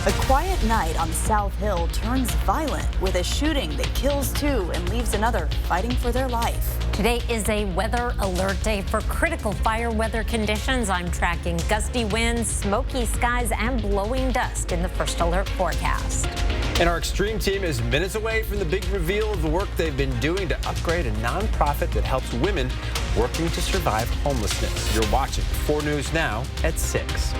A quiet night on South Hill turns violent with a shooting that kills two and leaves another fighting for their life. Today is a weather alert day for critical fire weather conditions. I'm tracking gusty winds, smoky skies, and blowing dust in the first alert forecast. And our extreme team is minutes away from the big reveal of the work they've been doing to upgrade a nonprofit that helps women working to survive homelessness. You're watching 4 News Now at 6.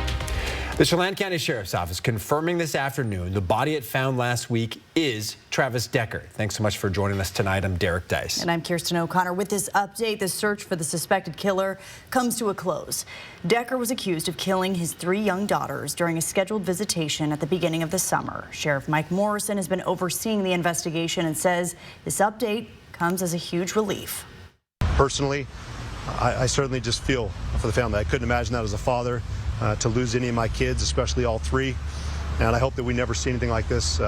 The Chelan County Sheriff's Office confirming this afternoon the body it found last week is Travis Decker. Thanks so much for joining us tonight. I'm Derek Dice. And I'm Kirsten O'Connor. With this update, the search for the suspected killer comes to a close. Decker was accused of killing his 3 young daughters during a scheduled visitation at the beginning of the summer. Sheriff Mike Morrison has been overseeing the investigation and says this update comes as a huge relief. Personally, I certainly just feel for the family. I couldn't imagine that as a father. To lose any of my kids, especially all 3. And I hope that we never see anything like this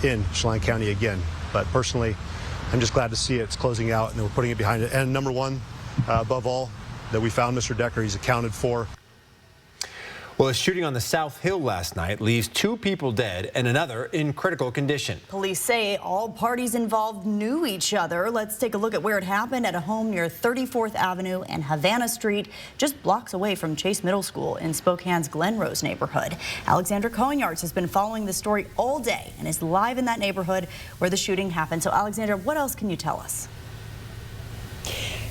in Chelan County again. But personally, I'm just glad to see it's closing out and we're putting it behind it. And number one, above all, that we found Mr. Decker. He's accounted for. Well, a shooting on the South Hill last night leaves 2 people dead and another in critical condition. Police say all parties involved knew each other. Let's take a look at where it happened at a home near 34th Avenue and Havana Street, just blocks away from Chase Middle School in Spokane's Glen Rose neighborhood. Alexandra Cohen-Yards has been following the story all day and is live in that neighborhood where the shooting happened. So, Alexandra, what else can you tell us?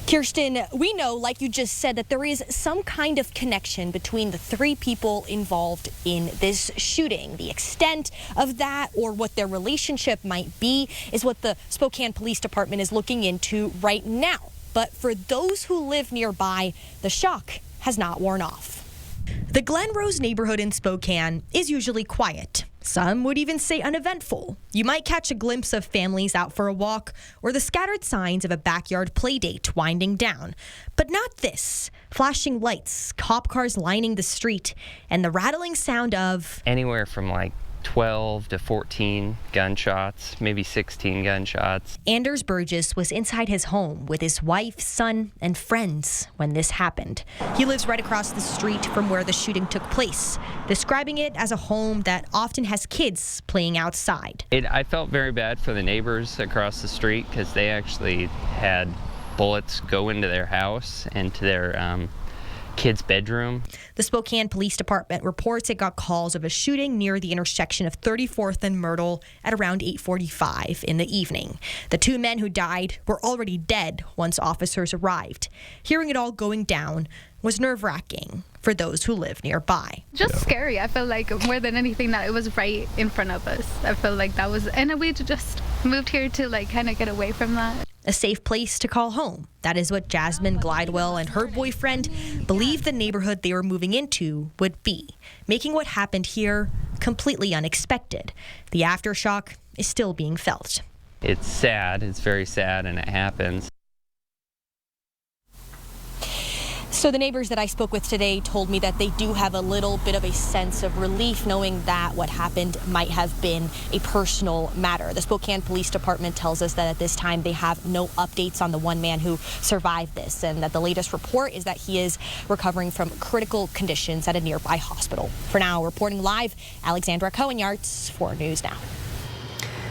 Kirsten, we know, like you just said, that there is some kind of connection between the 3 people involved in this shooting. The extent of that or what their relationship might be is what the Spokane Police Department is looking into right now. But for those who live nearby, the shock has not worn off. The Glen Rose neighborhood in Spokane is usually quiet. Some would even say uneventful. You might catch a glimpse of families out for a walk or the scattered signs of a backyard play date winding down. But not this. Flashing lights, cop cars lining the street, and the rattling sound of anywhere from like 12 to 14 gunshots, maybe 16 gunshots. Anders Burgess was inside his home with his wife, son, and friends when this happened. He lives right across the street from where the shooting took place, describing it as a home that often has kids playing outside. I felt very bad for the neighbors across the street because they actually had bullets go into their house and to their kid's bedroom. The Spokane Police Department reports it got calls of a shooting near the intersection of 34th and Myrtle at around 8:45 in the evening. The 2 men who died were already dead once officers arrived. Hearing it all going down was nerve-wracking for those who live nearby. Just scary. I felt like more than anything that it was right in front of us. I felt like that was, and we just moved here to like kind of get away from that. A safe place to call home. That is what Jasmine Glidewell and her boyfriend believed the neighborhood they were moving into would be, making what happened here completely unexpected. The aftershock is still being felt. It's sad. It's very sad, and it happens. So the neighbors that I spoke with today told me that they do have a little bit of a sense of relief knowing that what happened might have been a personal matter. The Spokane Police Department tells us that at this time they have no updates on the 1 man who survived this, and that the latest report is that he is recovering from critical conditions at a nearby hospital. For now, reporting live, Alexandra Cohen-Yards, 4 News Now.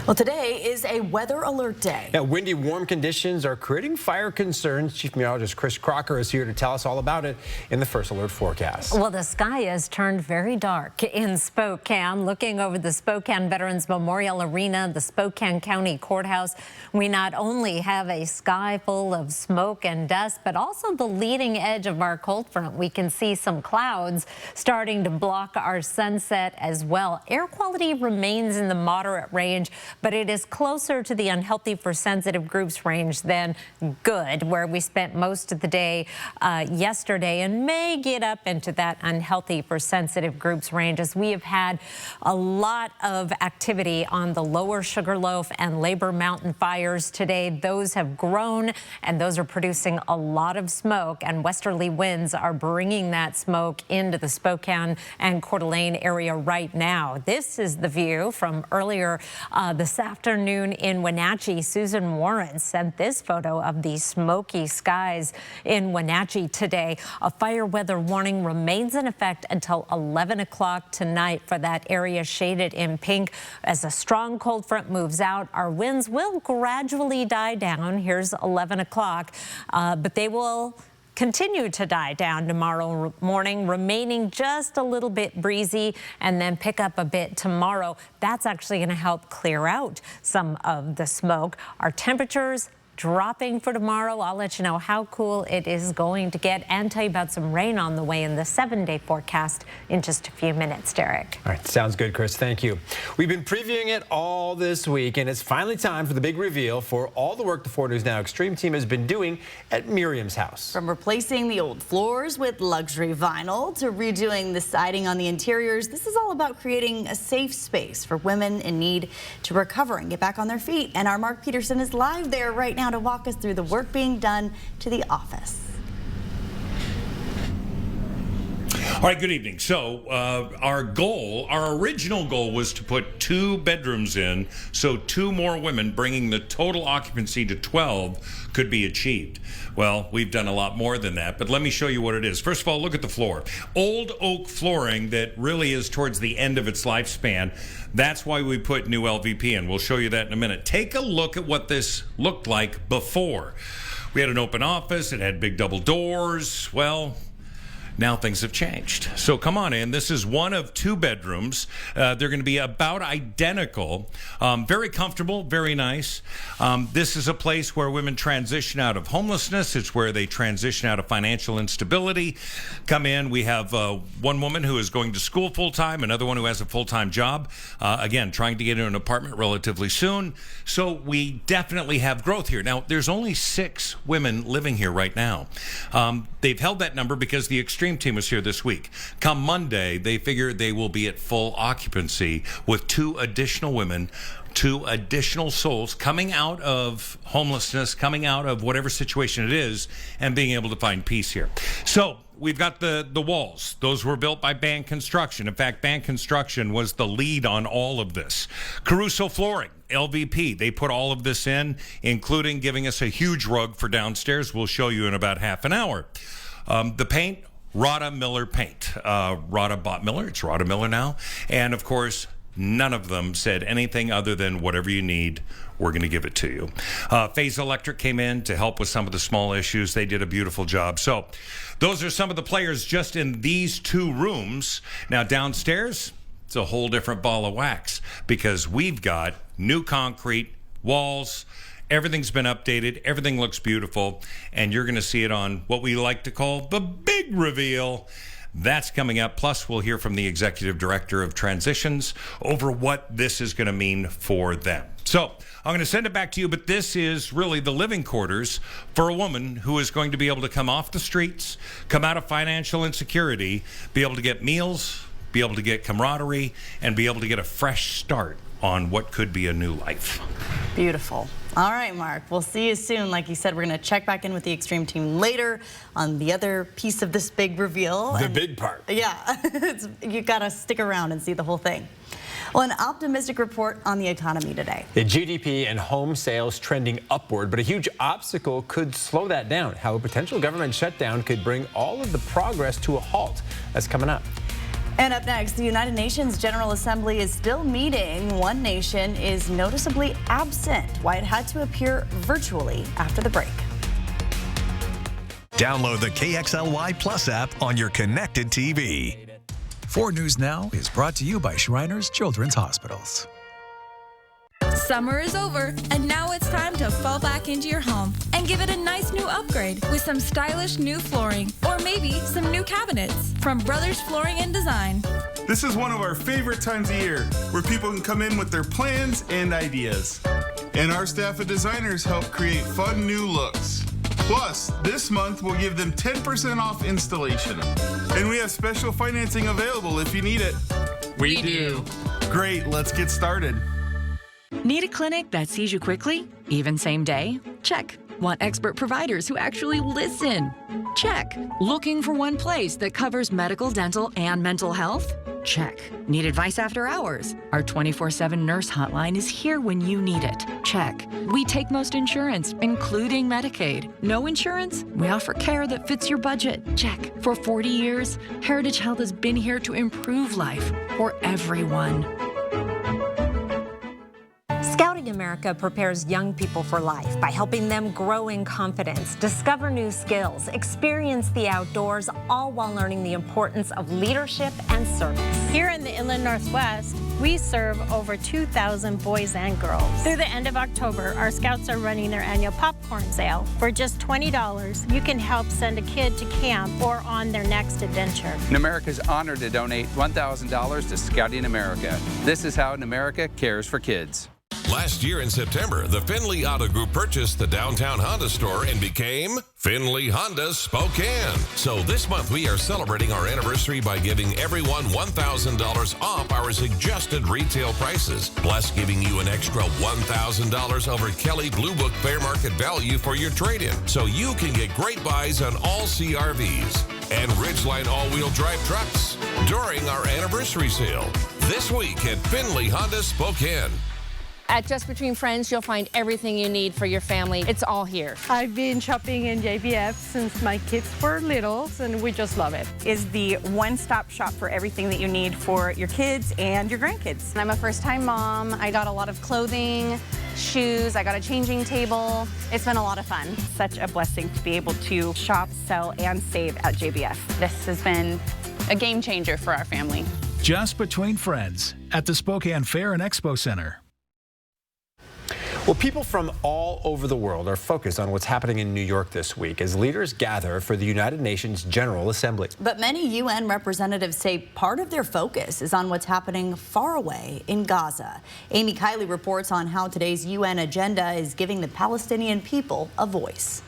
Well, today is a weather alert day. Now, windy, warm conditions are creating fire concerns. Chief Meteorologist Chris Crocker is here to tell us all about it in the first alert forecast. Well, the sky has turned very dark in Spokane. Looking over the Spokane Veterans Memorial Arena, the Spokane County Courthouse, we not only have a sky full of smoke and dust, but also the leading edge of our cold front. We can see some clouds starting to block our sunset as well. Air quality remains in the moderate range, but it is closer to the unhealthy for sensitive groups range than good, where we spent most of the day yesterday, and may get up into that unhealthy for sensitive groups range as we have had a lot of activity on the lower Sugarloaf and Labor Mountain fires today. Those have grown, and those are producing a lot of smoke, and westerly winds are bringing that smoke into the Spokane and Coeur d'Alene area right now. This is the view from earlier this This afternoon in Wenatchee, Susan Warren sent this photo of the smoky skies in Wenatchee today. A fire weather warning remains in effect until 11 o'clock tonight for that area shaded in pink. As a strong cold front moves out, our winds will gradually die down. Here's 11 o'clock, but they will continue to die down tomorrow morning, remaining just a little bit breezy, and then pick up a bit tomorrow. That's actually going to help clear out some of the smoke. Our temperatures dropping for tomorrow. I'll let you know how cool it is going to get and tell you about some rain on the way in the 7-day forecast in just a few minutes, Derek. All right, sounds good, Chris. Thank you. We've been previewing it all this week, and it's finally time for the big reveal for all the work the 4 News Now Extreme team has been doing at Miriam's house. From replacing the old floors with luxury vinyl to redoing the siding on the interiors, this is all about creating a safe space for women in need to recover and get back on their feet. And our Mark Peterson is live there right now to walk us through the work being done to the office. All right, good evening. So our original goal was to put 2 bedrooms in, so 2 more women, bringing the total occupancy to 12, could be achieved. Well, we've done a lot more than that, but let me show you what it is. First of all, look at the floor. Old oak flooring that really is towards the end of its lifespan. That's why we put new LVP in. We'll show you that in a minute. Take a look at what this looked like before. We had an open office. It had big double doors. Well, now things have changed. So come on in. This is one of 2 bedrooms. They're going to be about identical. Very comfortable, very nice. This is a place where women transition out of homelessness. It's where they transition out of financial instability. Come in. We have one woman who is going to school full-time, another one who has a full-time job. Again, trying to get in an apartment relatively soon. So we definitely have growth here. Now, there's only 6 women living here right now. They've held that number because the Extreme team was here this week. Come Monday, they figure they will be at full occupancy with 2 additional women, 2 additional souls coming out of homelessness, coming out of whatever situation it is, and being able to find peace here. So we've got the walls. Those were built by Band Construction. In fact, Band Construction was the lead on all of this. Caruso Flooring, LVP, they put all of this in, including giving us a huge rug for downstairs. We'll show you in about half an hour. The paint, Rada Miller paint. Rada bought Miller. It's Rada Miller now. And, of course, none of them said anything other than whatever you need, we're going to give it to you. Phase Electric came in to help with some of the small issues. They did a beautiful job. So those are some of the players just in these 2 rooms. Now, downstairs, it's a whole different ball of wax because we've got new concrete, walls. Everything's been updated. Everything looks beautiful. And you're going to see it on what we like to call the big reveal. That's coming up. Plus, we'll hear from the executive director of transitions over what this is going to mean for them. So I'm going to send it back to you, but this is really the living quarters for a woman who is going to be able to come off the streets, come out of financial insecurity, be able to get meals, be able to get camaraderie, and be able to get a fresh start on what could be a new life. Beautiful. All right, Mark, we'll see you soon. Like you said, we're going to check back in with the Extreme team later on the other piece of this big reveal. The big part. Yeah, you got to stick around and see the whole thing. Well, an optimistic report on the economy today. The GDP and home sales trending upward, but a huge obstacle could slow that down. How a potential government shutdown could bring all of the progress to a halt. That's coming up. And up next, the United Nations General Assembly is still meeting. One nation is noticeably absent. Why it had to appear virtually after the break. Download the KXLY Plus app on your connected TV. 4 News Now is brought to you by Shriners Children's Hospitals. Summer is over, and now it's time to fall back into your home and give it a nice new upgrade with some stylish new flooring or maybe some new cabinets from Brothers Flooring and Design. This is one of our favorite times of year where people can come in with their plans and ideas. And our staff of designers help create fun new looks. Plus, this month we'll give them 10% off installation. And we have special financing available if you need it. We do. Great, let's get started. Need a clinic that sees you quickly, even same day? Check. Want expert providers who actually listen? Check. Looking for one place that covers medical, dental, and mental health? Check. Need advice after hours? Our 24/7 nurse hotline is here when you need it. Check. We take most insurance, including Medicaid. No insurance? We offer care that fits your budget. Check. For 40 years, Heritage Health has been here to improve life for everyone. Scouting America prepares young people for life by helping them grow in confidence, discover new skills, experience the outdoors, all while learning the importance of leadership and service. Here in the Inland Northwest, we serve over 2,000 boys and girls. Through the end of October, our Scouts are running their annual popcorn sale. For just $20, you can help send a kid to camp or on their next adventure. Namerica is honored to donate $1,000 to Scouting America. This is how Namerica cares for kids. Last year in September, the Finley Auto Group purchased the downtown Honda store and became Finley Honda Spokane. So this month we are celebrating our anniversary by giving everyone $1,000 off our suggested retail prices, plus giving you an extra $1,000 over Kelly Blue Book fair market value for your trade-in, so you can get great buys on all CRVs and Ridgeline all-wheel drive trucks during our anniversary sale this week at Finley Honda Spokane. At Just Between Friends, you'll find everything you need for your family. It's all here. I've been shopping in JBF since my kids were little, and we just love it. It's the one-stop shop for everything that you need for your kids and your grandkids. I'm a first-time mom. I got a lot of clothing, shoes, I got a changing table. It's been a lot of fun. Such a blessing to be able to shop, sell, and save at JBF. This has been a game changer for our family. Just Between Friends at the Spokane Fair and Expo Center. Well, people from all over the world are focused on what's happening in New York this week as leaders gather for the United Nations General Assembly. But many UN representatives say part of their focus is on what's happening far away in Gaza. Amy Kiley reports on how today's UN agenda is giving the Palestinian people a voice.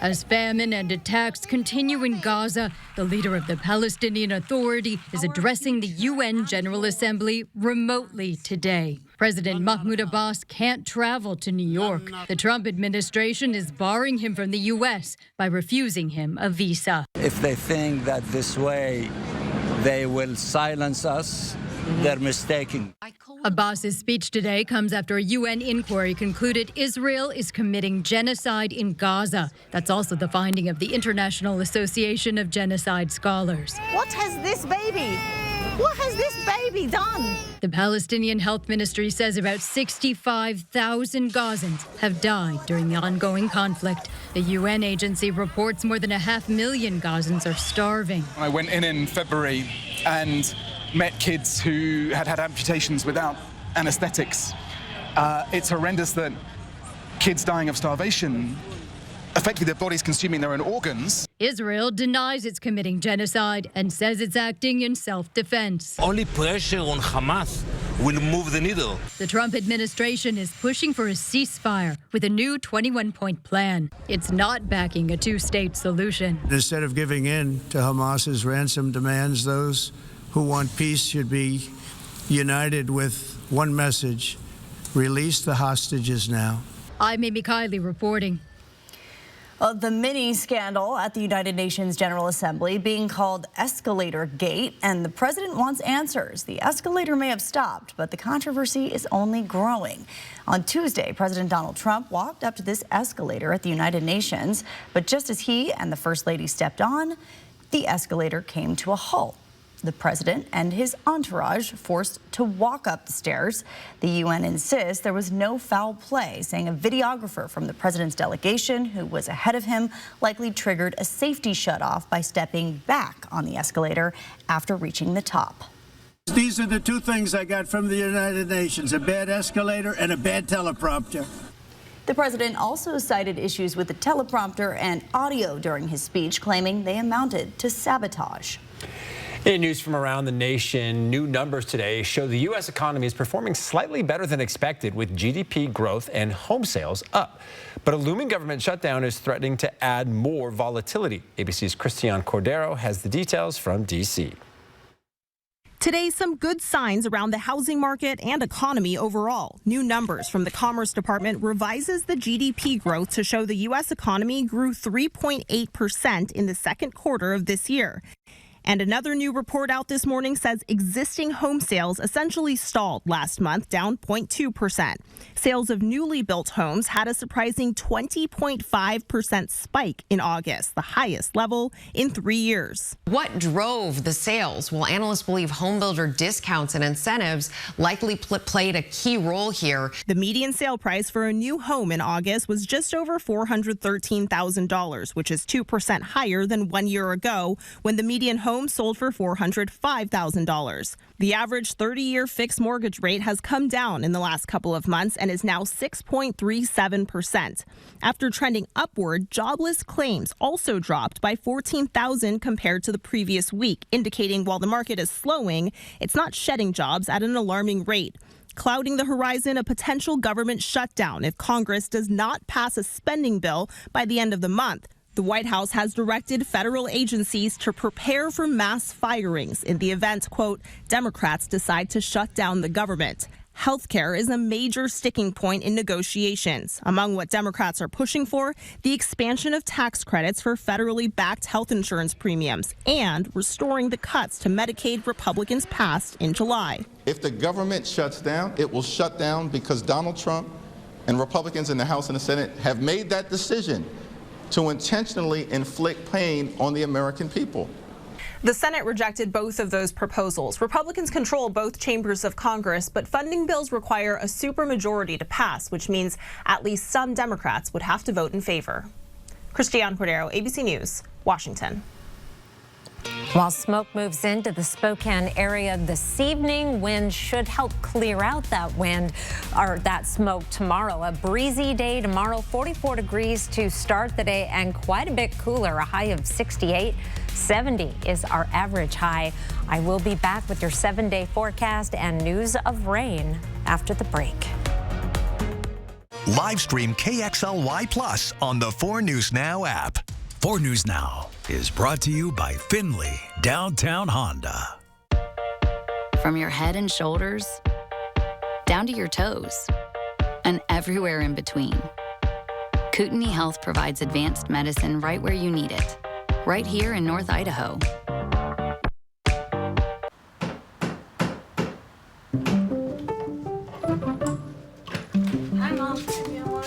As famine and attacks continue in Gaza, the leader of the Palestinian Authority is addressing the UN General Assembly remotely today. President Mahmoud Abbas can't travel to New York. The Trump administration is barring him from the U.S. by refusing him a visa. If they think that this way they will silence us, they're mistaken. Abbas's speech today comes after a UN inquiry concluded Israel is committing genocide in Gaza. That's also the finding of the International Association of Genocide Scholars. What has this baby done? The Palestinian Health Ministry says about 65,000 Gazans have died during the ongoing conflict. The UN agency reports more than 500,000 Gazans are starving. I went in February and met kids who had had amputations without anesthetics. It's horrendous that kids dying of starvation, effectively their bodies consuming their own organs. Israel denies it's committing genocide and says it's acting in self-defense. Only pressure on Hamas will move the needle. The Trump administration is pushing for a ceasefire with a new 21-point plan. It's not backing a two-state solution. Instead of giving in to Hamas's ransom demands, those who want peace should be united with one message: release the hostages now. I'm Amy Kiley reporting. The mini scandal at the United Nations General Assembly being called Escalator Gate, and the president wants answers. The escalator may have stopped, but the controversy is only growing. On Tuesday, President Donald Trump walked up to this escalator at the United Nations, but just as he and the First Lady stepped on, the escalator came to a halt. The president and his entourage forced to walk up the stairs. The UN insists there was no foul play, saying a videographer from the president's delegation who was ahead of him likely triggered a safety shutoff by stepping back on the escalator after reaching the top. These are the two things I got from the United Nations: a bad escalator and a bad teleprompter. The president also cited issues with the teleprompter and audio during his speech, claiming they amounted to sabotage. In news from around the nation, new numbers today show the U.S. economy is performing slightly better than expected, with GDP growth and home sales up. But a looming government shutdown is threatening to add more volatility. ABC's Christiane Cordero has the details from D.C. Today, some good signs around the housing market and economy overall. New numbers from the Commerce Department revises the GDP growth to show the U.S. economy grew 3.8% in the second quarter of this year. And another new report out this morning says existing home sales essentially stalled last month, down 0.2%. Sales of newly built homes had a surprising 20.5% spike in August, the highest level in 3 years. What drove the sales? Well, analysts believe homebuilder discounts and incentives likely played a key role here. The median sale price for a new home in August was just over $413,000, which is 2% higher than 1 year ago when the median home sold for $405,000. The average 30-year fixed mortgage rate has come down in the last couple of months and is now 6.37%. After trending upward, jobless claims also dropped by 14,000 compared to the previous week, indicating while the market is slowing, it's not shedding jobs at an alarming rate. Clouding the horizon, a potential government shutdown if Congress does not pass a spending bill by the end of the month. The White House has directed federal agencies to prepare for mass firings in the event, quote, Democrats decide to shut down the government. Healthcare is a major sticking point in negotiations. Among what Democrats are pushing for, the expansion of tax credits for federally backed health insurance premiums and restoring the cuts to Medicaid Republicans passed in July. If the government shuts down, it will shut down because Donald Trump and Republicans in the House and the Senate have made that decision to intentionally inflict pain on the American people. The Senate rejected both of those proposals. Republicans control both chambers of Congress, but funding bills require a supermajority to pass, which means at least some Democrats would have to vote in favor. Christiane Cordero, ABC News, Washington. While smoke moves into the Spokane area this evening, wind should help clear out that wind or that smoke tomorrow. A breezy day tomorrow, 44 degrees to start the day and quite a bit cooler, a high of 68. 70 is our average high. I will be back with your 7-day forecast and news of rain after the break. Live stream KXLY Plus on the 4 News Now app. 4 News Now is brought to you by Findlay Downtown Honda. From your head and shoulders, down to your toes, and everywhere in between. Kootenai Health provides advanced medicine right where you need it, right here in North Idaho. Hi, Mom. You know what?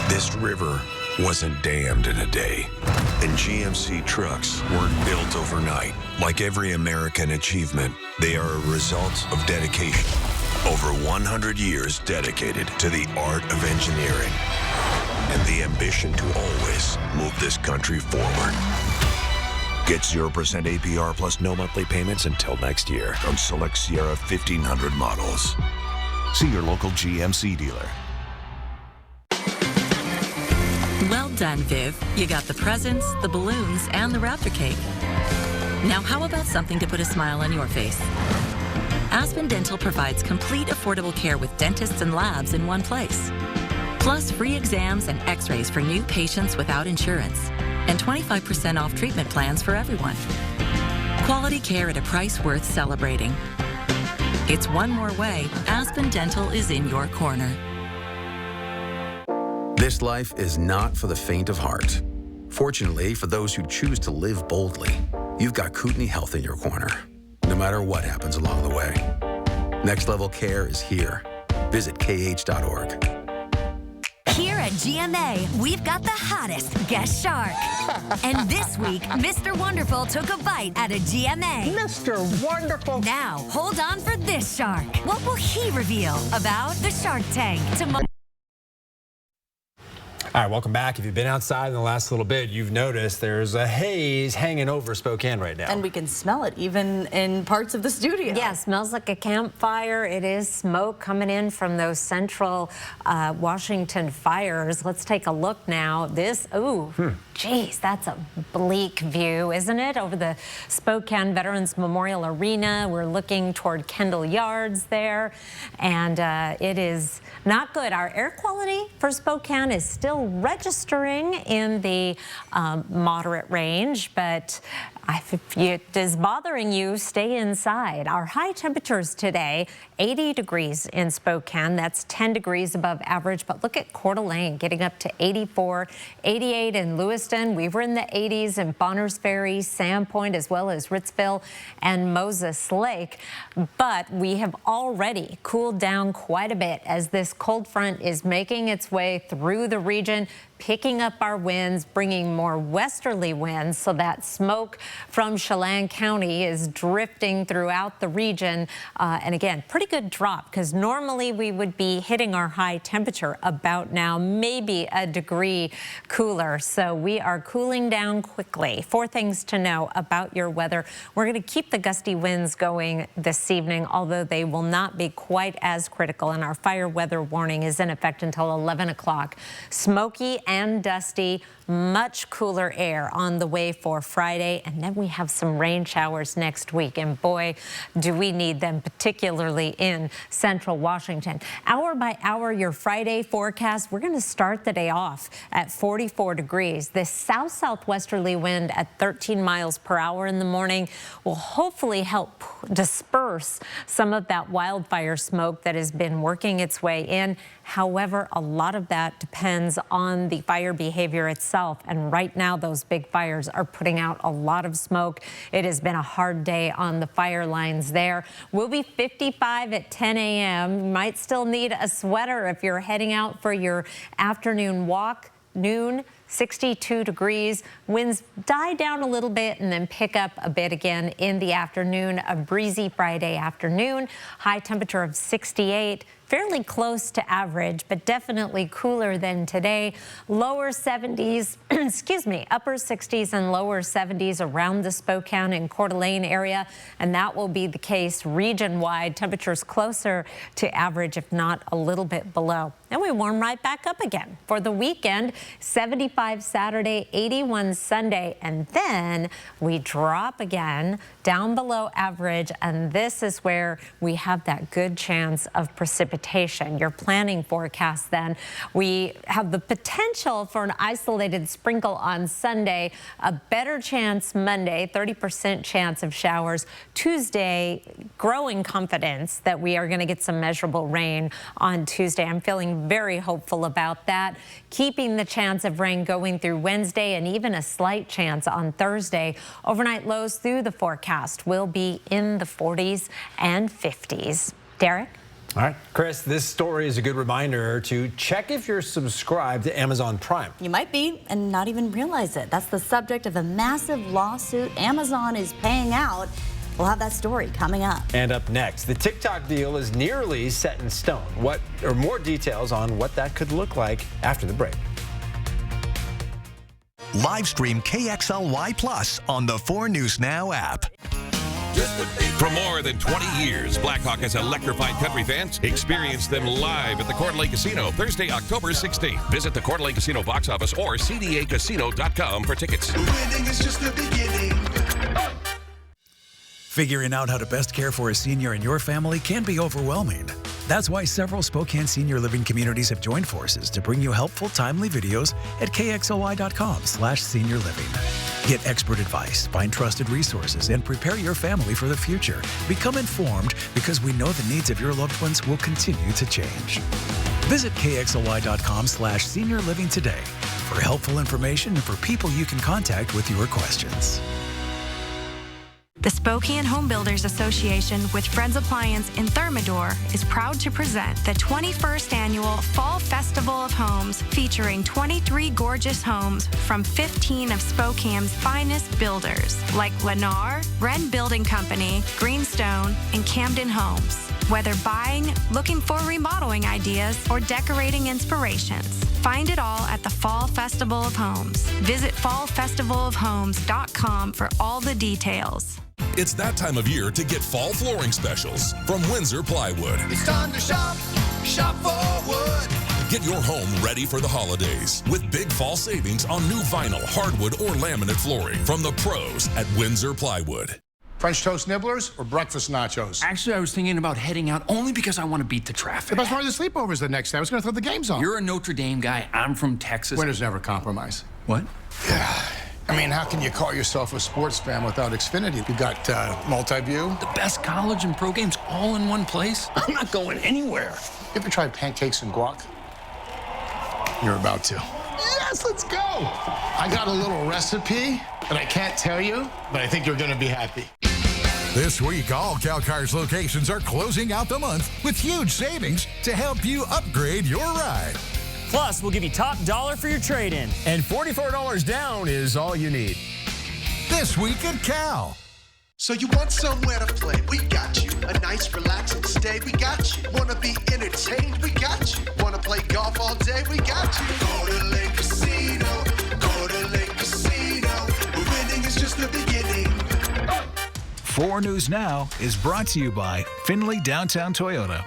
This river wasn't dammed in a day, and GMC trucks weren't built overnight. Like every American achievement, they are a result of dedication. Over 100 years dedicated to the art of engineering and the ambition to always move this country forward. Get 0% APR plus no monthly payments until next year on select Sierra 1500 models. See your local GMC dealer. Well done, Viv. You got the presents, the balloons, and the Raptor cake. Now how about something to put a smile on your face? Aspen Dental provides complete affordable care with dentists and labs in one place. Plus free exams and x-rays for new patients without insurance. And 25% off treatment plans for everyone. Quality care at a price worth celebrating. It's one more way Aspen Dental is in your corner. This life is not for the faint of heart. Fortunately, for those who choose to live boldly, you've got Kootenai Health in your corner, no matter what happens along the way. Next Level Care is here. Visit kh.org. Here at GMA, we've got the hottest guest shark. And this week, Mr. Wonderful took a bite at a GMA. Mr. Wonderful. Now, hold on for this shark. What will he reveal about the Shark Tank tomorrow? All right, welcome back. If you've been outside in the last little bit, you've noticed there's a haze hanging over Spokane right now. And we can smell it even in parts of the studio. Yeah, smells like a campfire. It is smoke coming in from those central Washington fires. Let's take a look now. This, Geez, that's a bleak view, isn't it? Over the Spokane Veterans Memorial Arena. We're looking toward Kendall Yards there, and it is not good. Our air quality for Spokane is still registering in the moderate range, but if it is bothering you, stay inside. Our high temperatures today, 80 degrees in Spokane. That's 10 degrees above average. But look at Coeur d'Alene getting up to 84, 88 in Lewiston. We were in the 80s in Bonners Ferry, Sandpoint, as well as Ritzville and Moses Lake. But we have already cooled down quite a bit as this cold front is making its way through the region, picking up our winds, bringing more westerly winds, so that smoke from Chelan County is drifting throughout the region. And again, pretty good drop, because normally we would be hitting our high temperature about now, maybe a degree cooler. So we are cooling down quickly. 4 things to know about your weather. We're going to keep the gusty winds going this evening, although they will not be quite as critical. And our fire weather warning is in effect until 11 o'clock. Smoky and dusty, much cooler air on the way for Friday, and then we have some rain showers next week, and boy, do we need them, particularly in central Washington. Hour by hour, your Friday forecast, we're going to start the day off at 44 degrees. This south-southwesterly wind at 13 miles per hour in the morning will hopefully help disperse some of that wildfire smoke that has been working its way in. However, a lot of that depends on the fire behavior itself. And right now, those big fires are putting out a lot of smoke. It has been a hard day on the fire lines there. We'll be 55 at 10 a.m. You might still need a sweater if you're heading out for your afternoon walk. Noon, 62 degrees. Winds die down a little bit and then pick up a bit again in the afternoon. A breezy Friday afternoon. High temperature of 68. Fairly close to average, but definitely cooler than today. Lower 70s, excuse me, upper 60s and lower 70s around the Spokane and Coeur d'Alene area. And that will be the case region-wide. Temperatures closer to average, if not a little bit below. And we warm right back up again for the weekend. 75 Saturday, 81 Sunday, and then we drop again down below average. And this is where we have that good chance of precipitation. Your planning forecast then, we have the potential for an isolated sprinkle on Sunday, a better chance Monday, 30% chance of showers. Tuesday, growing confidence that we are going to get some measurable rain on Tuesday. I'm feeling very hopeful about that. Keeping the chance of rain going through Wednesday and even a slight chance on Thursday. Overnight lows through the forecast will be in the 40s and 50s. Derek? All right, Chris, this story is a good reminder to check if you're subscribed to Amazon Prime. You might be and not even realize it. That's the subject of a massive lawsuit Amazon is paying out. We'll have that story coming up. And up next, the TikTok deal is nearly set in stone. More details on what that could look like after the break. Live stream KXLY Plus on the 4 News Now app. For more than 20 years, Blackhawk has electrified country fans. Experience them live at the Coeur d'Alene Casino Thursday, October 16th. Visit the Coeur d'Alene Casino box office or cdacasino.com for tickets. Winning is just the beginning. Figuring out how to best care for a senior in your family can be overwhelming. That's why several Spokane senior living communities have joined forces to bring you helpful, timely videos at kxly.com/seniorliving. Get expert advice, find trusted resources, and prepare your family for the future. Become informed, because we know the needs of your loved ones will continue to change. Visit kxly.com/seniorliving today for helpful information and for people you can contact with your questions. The Spokane Home Builders Association with Fred's Appliance in Thermador is proud to present the 21st Annual Fall Festival of Homes, featuring 23 gorgeous homes from 15 of Spokane's finest builders, like Lennar, Wren Building Company, Greenstone, and Camden Homes. Whether buying, looking for remodeling ideas, or decorating inspirations, find it all at the Fall Festival of Homes. Visit fallfestivalofhomes.com for all the details. It's that time of year to get fall flooring specials from Windsor Plywood. It's time to shop for wood. Get your home ready for the holidays with big fall savings on new vinyl, hardwood, or laminate flooring from the pros at Windsor Plywood. French toast nibblers or breakfast nachos? Actually, I was thinking about heading out only because I want to beat the traffic. The best part of the sleepover is the next day. I was going to throw the games on. You're a Notre Dame guy. I'm from Texas. Winners never compromise. What? Yeah. I mean, how can you call yourself a sports fan without Xfinity? You got multi-view. The best college and pro games all in one place? I'm not going anywhere. You ever tried pancakes and guac? You're about to. Yes, let's go. I got a little recipe that I can't tell you, but I think you're going to be happy. This week, all CalCars locations are closing out the month with huge savings to help you upgrade your ride. Plus, we'll give you top dollar for your trade-in. And $44 down is all you need. This week at Cal. So you want somewhere to play? We got you. A nice, relaxing stay? We got you. Wanna be entertained? We got you. Wanna play golf all day? We got you. Go to Lake Casino. Go to Lake Casino. Winning is just the beginning. 4 News Now is brought to you by Findlay Downtown Toyota.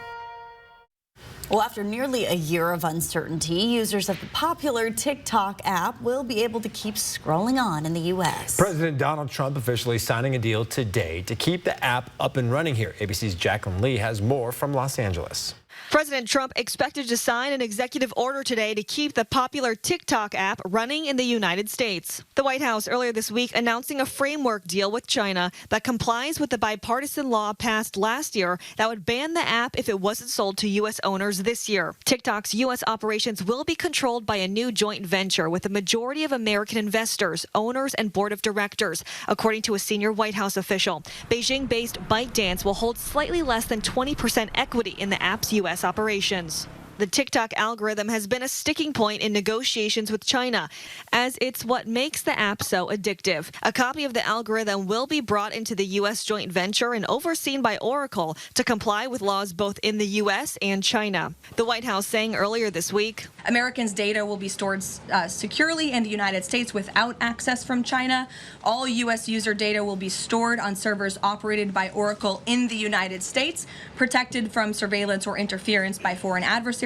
Well, after nearly a year of uncertainty, users of the popular TikTok app will be able to keep scrolling on in the U.S. President Donald Trump officially signing a deal today to keep the app up and running here. ABC's Jacqueline Lee has more from Los Angeles. President Trump expected to sign an executive order today to keep the popular TikTok app running in the United States. The White House earlier this week announcing a framework deal with China that complies with the bipartisan law passed last year that would ban the app if it wasn't sold to U.S. owners this year. TikTok's U.S. operations will be controlled by a new joint venture with a majority of American investors, owners, and board of directors, according to a senior White House official. Beijing-based ByteDance will hold slightly less than 20% equity in the app's U.S. operations. The TikTok algorithm has been a sticking point in negotiations with China, as it's what makes the app so addictive. A copy of the algorithm will be brought into the U.S. joint venture and overseen by Oracle to comply with laws both in the U.S. and China. The White House saying earlier this week, Americans' data will be stored securely in the United States without access from China. All U.S. user data will be stored on servers operated by Oracle in the United States, protected from surveillance or interference by foreign adversaries.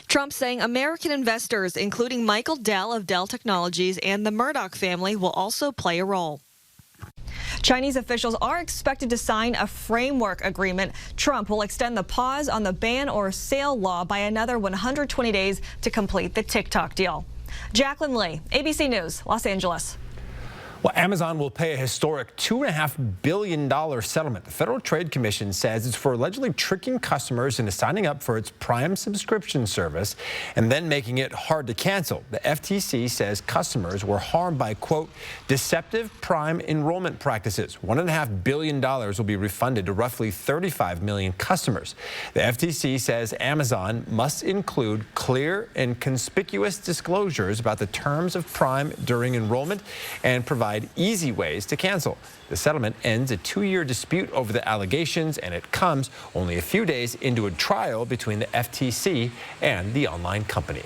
Trump saying American investors, including Michael Dell of Dell Technologies and the Murdoch family, will also play a role. Chinese officials are expected to sign a framework agreement. Trump will extend the pause on the ban or sale law by another 120 days to complete the TikTok deal. Jacqueline Lee, ABC News, Los Angeles. Well, Amazon will pay a historic $2.5 billion settlement. The Federal Trade Commission says it's for allegedly tricking customers into signing up for its Prime subscription service and then making it hard to cancel. The FTC says customers were harmed by, quote, deceptive Prime enrollment practices. $1.5 billion will be refunded to roughly 35 million customers. The FTC says Amazon must include clear and conspicuous disclosures about the terms of Prime during enrollment and provide easy ways to cancel. The settlement ends a 2-year dispute over the allegations, and it comes only a few days into a trial between the FTC and the online company.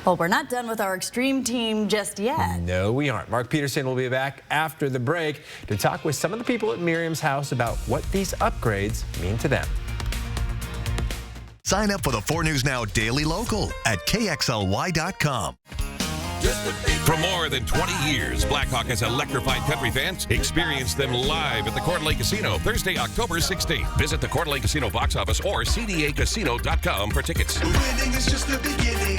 Well, we're not done with our extreme team just yet. No, we aren't. Mark Peterson will be back after the break to talk with some of the people at Miriam's house about what these upgrades mean to them. Sign up for the 4 News Now Daily Local at KXLY.com. For more than 20 years, Blackhawk has electrified country fans. Experience them live at the Coeur d'Alene Casino Thursday, October 16th. Visit the Coeur d'Alene Casino box office or CDAcasino.com for tickets. Winning is just the beginning.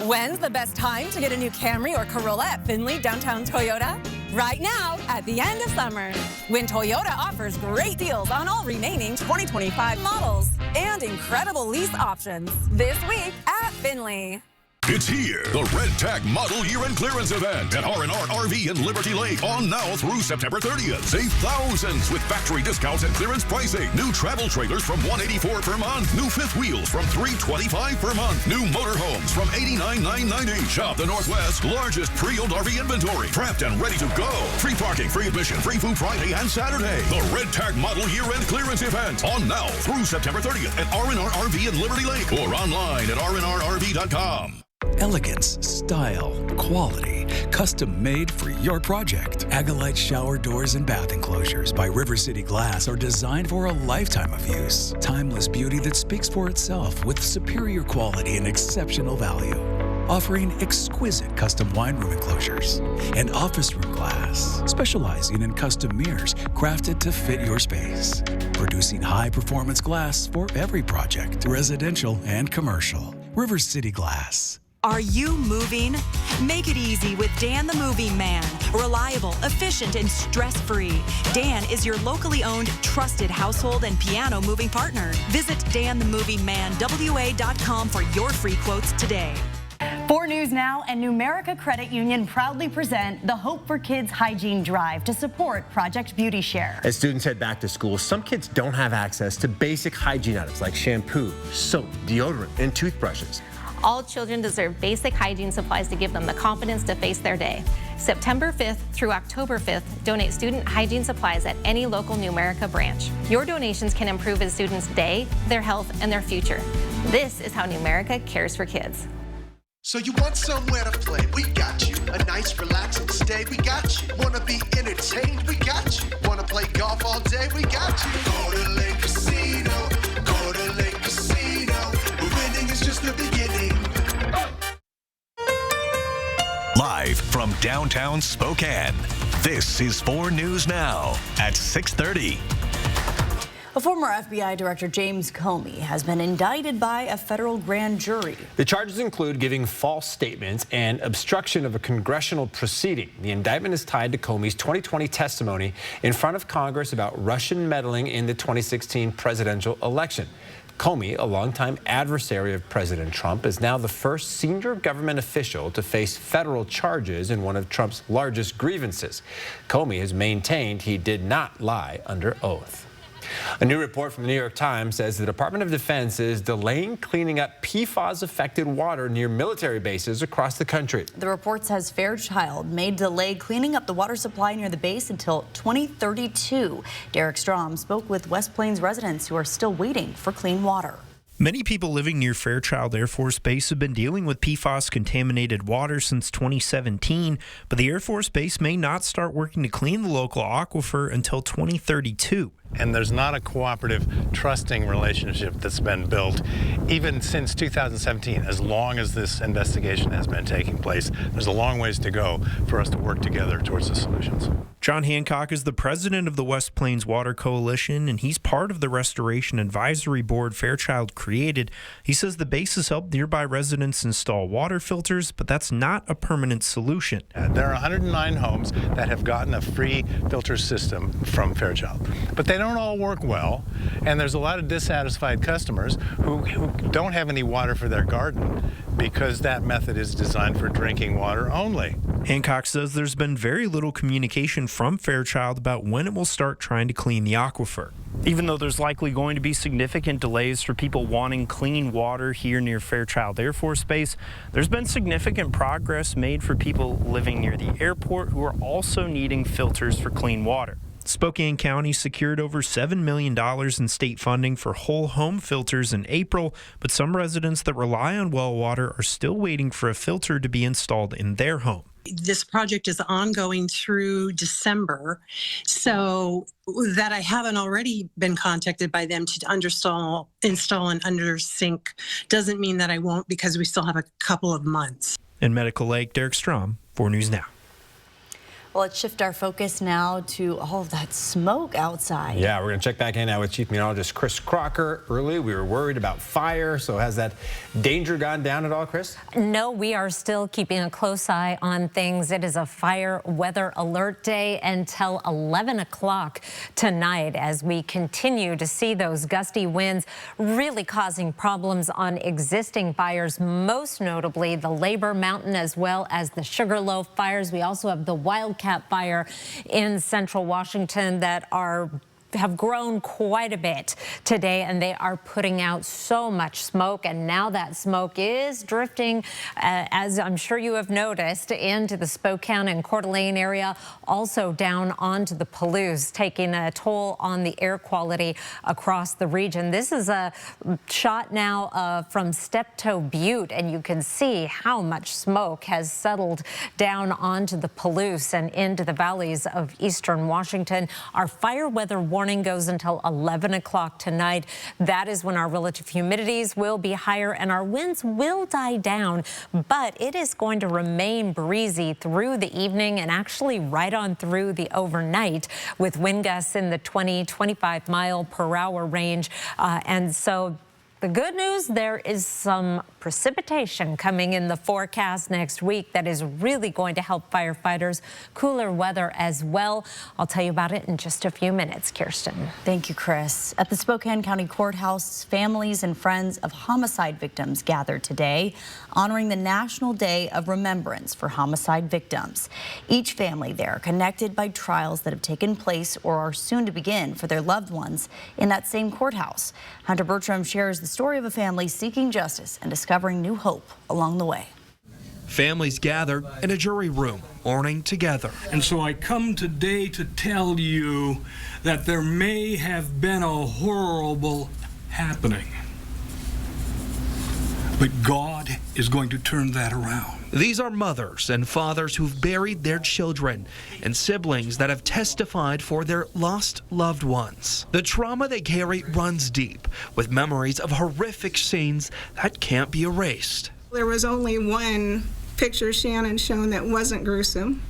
When's the best time to get a new Camry or Corolla at Findlay Downtown Toyota? Right now, at the end of summer, when Toyota offers great deals on all remaining 2025 models and incredible lease options. This week at Findlay. It's here, the Red Tag Model Year-End Clearance Event at R&R RV in Liberty Lake on now through September 30th. Save thousands with factory discounts and clearance pricing. New travel trailers from $184 per month. New fifth wheels from $325 per month. New motorhomes from $89,990. Shop the Northwest's largest pre-owned RV inventory. Prepped and ready to go. Free parking, free admission, free food Friday and Saturday. The Red Tag Model Year-End Clearance Event on now through September 30th at R&R RV in Liberty Lake or online at rnrrv.com. Elegance, style, quality, custom made for your project. Agalite shower doors and bath enclosures by River City Glass are designed for a lifetime of use. Timeless beauty that speaks for itself with superior quality and exceptional value. Offering exquisite custom wine room enclosures and office room glass, specializing in custom mirrors crafted to fit your space. Producing high-performance glass for every project, residential and commercial. River City Glass. Are you moving? Make it easy with Dan the Moving Man. Reliable, efficient, and stress-free. Dan is your locally owned, trusted household and piano moving partner. Visit danthemovingmanwa.com for your free quotes today. 4 News Now and Numerica Credit Union proudly present the Hope for Kids Hygiene Drive to support Project Beauty Share. As students head back to school, some kids don't have access to basic hygiene items like shampoo, soap, deodorant, and toothbrushes. All children deserve basic hygiene supplies to give them the confidence to face their day. September 5th through October 5th, donate student hygiene supplies at any local Numerica branch. Your donations can improve a student's day, their health, and their future. This is how Numerica cares for kids. So you want somewhere to play? We got you. A nice relaxing stay? We got you. Wanna be entertained? We got you. Wanna play golf all day? We got you. Go to Lake Casino. Go to Lake Casino. Winning is just the beginning. Live from downtown Spokane, this is 4 News Now at 6:30. A former FBI Director James Comey has been indicted by a federal grand jury. The charges include giving false statements and obstruction of a congressional proceeding. The indictment is tied to Comey's 2020 testimony in front of Congress about Russian meddling in the 2016 presidential election. Comey, a longtime adversary of President Trump, is now the first senior government official to face federal charges in one of Trump's largest grievances. Comey has maintained he did not lie under oath. A new report from the New York Times says the Department of Defense is delaying cleaning up PFAS-affected water near military bases across the country. The report says Fairchild may delay cleaning up the water supply near the base until 2032. Derek Strom spoke with West Plains residents who are still waiting for clean water. Many people living near Fairchild Air Force Base have been dealing with PFAS-contaminated water since 2017, but the Air Force Base may not start working to clean the local aquifer until 2032. And there's not a cooperative, trusting relationship that's been built even since 2017. As long as this investigation has been taking place, there's a long ways to go for us to work together towards the solutions. John Hancock is the president of the West Plains Water Coalition, and he's part of the Restoration Advisory Board Fairchild created. He says the base has helped nearby residents install water filters, but that's not a permanent solution. There are 109 homes that have gotten a free filter system from Fairchild, but they don't all work well, and there's a lot of dissatisfied customers who don't have any water for their garden because that method is designed for drinking water only. Hancock says there's been very little communication from Fairchild about when it will start trying to clean the aquifer. Even though there's likely going to be significant delays for people wanting clean water here near Fairchild Air Force Base, there's been significant progress made for people living near the airport who are also needing filters for clean water. Spokane County secured over $7 million in state funding for whole home filters in April, but some residents that rely on well water are still waiting for a filter to be installed in their home. This project is ongoing through December, so that I haven't already been contacted by them to install an under sink doesn't mean that I won't, because we still have a couple of months. In Medical Lake, Derek Strom, 4 News Now. Well, let's shift our focus now to all of that smoke outside. Yeah, we're going to check back in now with Chief Meteorologist Chris Crocker. Early, we were worried about fire, so has that danger gone down at all, Chris? No, we are still keeping a close eye on things. It is a fire weather alert day until 11 o'clock tonight as we continue to see those gusty winds really causing problems on existing fires, most notably the Labor Mountain as well as the Sugarloaf fires. We also have the Wildcat fire in central Washington that are have grown quite a bit today, and they are putting out so much smoke. And now that smoke is drifting, as I'm sure you have noticed, into the Spokane and Coeur d'Alene area, also down onto the Palouse, taking a toll on the air quality across the region. This is a shot now from Steptoe Butte, and you can see how much smoke has settled down onto the Palouse and into the valleys of eastern Washington. Our fire weather warning goes until 11 o'clock tonight. That is when our relative humidities will be higher and our winds will die down, but it is going to remain breezy through the evening and actually right on through the overnight, with wind gusts in the 20-25 mile per hour range. And so the good news, there is some precipitation coming in the forecast next week that is really going to help firefighters. Cooler weather as well. I'll tell you about it in just a few minutes, Kirsten. Thank you, Chris. At the Spokane County Courthouse, families and friends of homicide victims gathered today, honoring the National Day of Remembrance for Homicide Victims. Each family there connected by trials that have taken place or are soon to begin for their loved ones in that same courthouse. Hunter Bertram shares the story of a family seeking justice and discovering new hope along the way. Families gathered in a jury room, mourning together. And so I come today to tell you that there may have been a horrible happening, but God is going to turn that around. These are mothers and fathers who've buried their children and siblings that have testified for their lost loved ones. The trauma they carry runs deep, with memories of horrific scenes that can't be erased. There was only one picture Shannon shown that wasn't gruesome.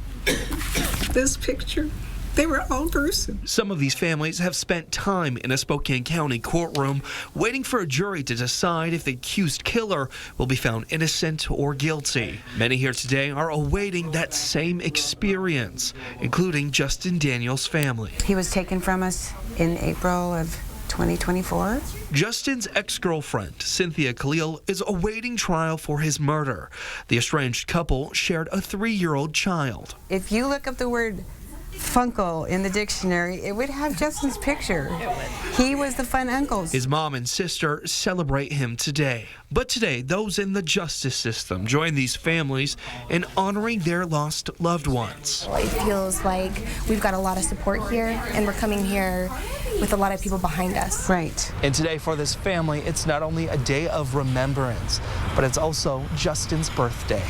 This picture. They were all gruesome. Some of these families have spent time in a Spokane County courtroom waiting for a jury to decide if the accused killer will be found innocent or guilty. Many here today are awaiting that same experience, including Justin Daniels' family. He was taken from us in April of 2024. Justin's ex-girlfriend, Cynthia Khalil, is awaiting trial for his murder. The estranged couple shared a 3-year-old child. If you look up the word Funkle in the dictionary, it would have Justin's picture. He was the fun uncles. His mom and sister celebrate him today. But today, those in the justice system join these families in honoring their lost loved ones. It feels like we've got a lot of support here, and we're coming here with a lot of people behind us. Right. And today for this family, it's not only a day of remembrance, but it's also Justin's birthday.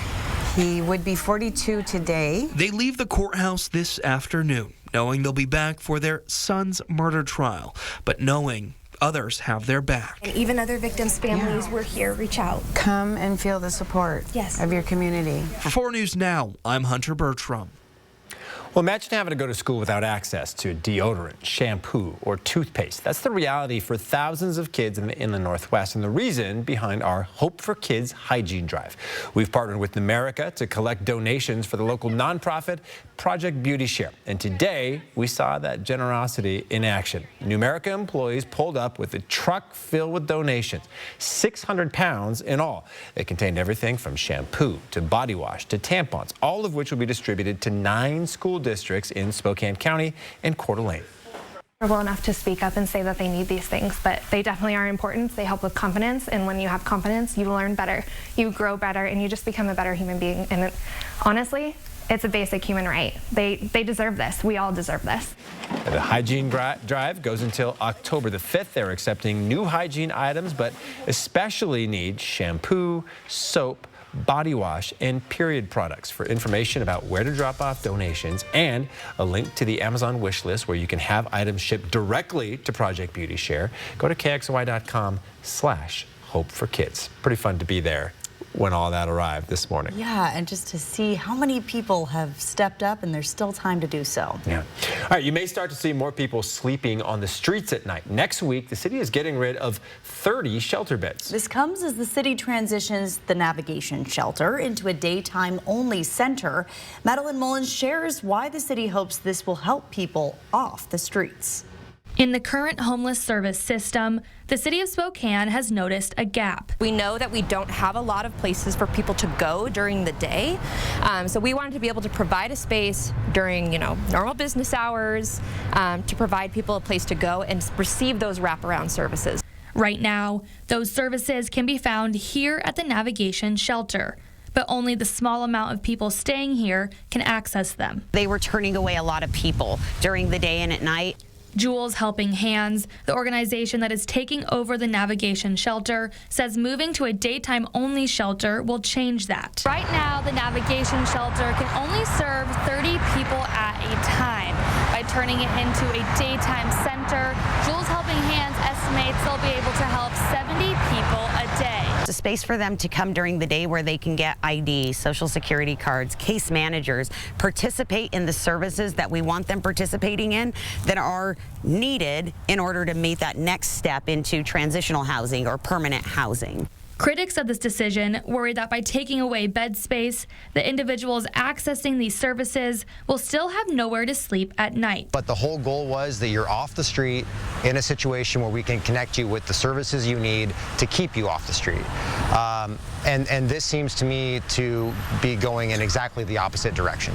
He would be 42 today. They leave the courthouse this afternoon, knowing they'll be back for their son's murder trial, but knowing others have their back. And even other victims' families were here, reach out. Come and feel the support of your community. For 4 News Now, I'm Hunter Bertram. Well, imagine having to go to school without access to deodorant, shampoo, or toothpaste. That's the reality for thousands of kids in the Inland Northwest, and the reason behind our Hope for Kids hygiene drive. We've partnered with Numerica to collect donations for the local nonprofit Project Beauty Share. And today, we saw that generosity in action. Numerica employees pulled up with a truck filled with donations, 600 pounds in all. They contained everything from shampoo to body wash to tampons, all of which will be distributed to 9 school districts in Spokane County and Coeur d'Alene. Comfortable enough to speak up and say that they need these things, but they definitely are important. They help with confidence, and when you have confidence, you learn better, you grow better, and you just become a better human being. And honestly, it's a basic human right. They deserve this. We all deserve this. The hygiene drive goes until October the 5th. They're accepting new hygiene items, but especially need shampoo, soap, body wash, and period products. For information about where to drop off donations and a link to the Amazon wish list where you can have items shipped directly to Project Beauty Share, go to KXLY.com/Hope for Kids. Pretty fun to be there when all that arrived this morning. Yeah, and just to see how many people have stepped up, and there's still time to do so. Yeah. All right, you may start to see more people sleeping on the streets at night. Next week, the city is getting rid of 30 shelter beds. This comes as the city transitions the Navigation Shelter into a daytime-only center. Madeline Mullins shares why the city hopes this will help people off the streets. In the current homeless service system, the city of Spokane has noticed a gap. We know that we don't have a lot of places for people to go during the day, so we wanted to be able to provide a space during, normal business hours to provide people a place to go and receive those wraparound services. Right now, those services can be found here at the Navigation Shelter, but only the small amount of people staying here can access them. They were turning away a lot of people during the day and at night. Jules Helping Hands, the organization that is taking over the Navigation Shelter, says moving to a daytime-only shelter will change that. Right now, the Navigation Shelter can only serve 30 people at a time. By turning it into a daytime center, Jules Helping Hands estimates they'll be able to help 70 people a day. It's a space for them to come during the day where they can get ID, social security cards, case managers, participate in the services that we want them participating in that are needed in order to meet that next step into transitional housing or permanent housing. Critics of this decision worry that by taking away bed space, the individuals accessing these services will still have nowhere to sleep at night. But the whole goal was that you're off the street in a situation where we can connect you with the services you need to keep you off the street. And this seems to me to be going in exactly the opposite direction.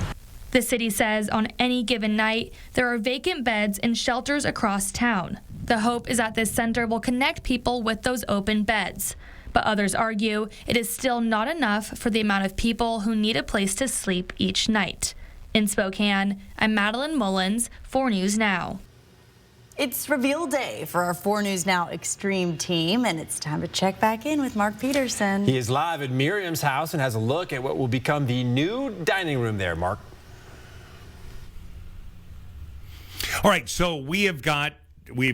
The city says on any given night, there are vacant beds in shelters across town. The hope is that this center will connect people with those open beds. But others argue it is still not enough for the amount of people who need a place to sleep each night. In Spokane, I'm Madeline Mullins, 4 News Now. It's reveal day for our 4 News Now Extreme team, and it's time to check back in with Mark Peterson. He is live at Miriam's house and has a look at what will become the new dining room there. Mark. All right, so we've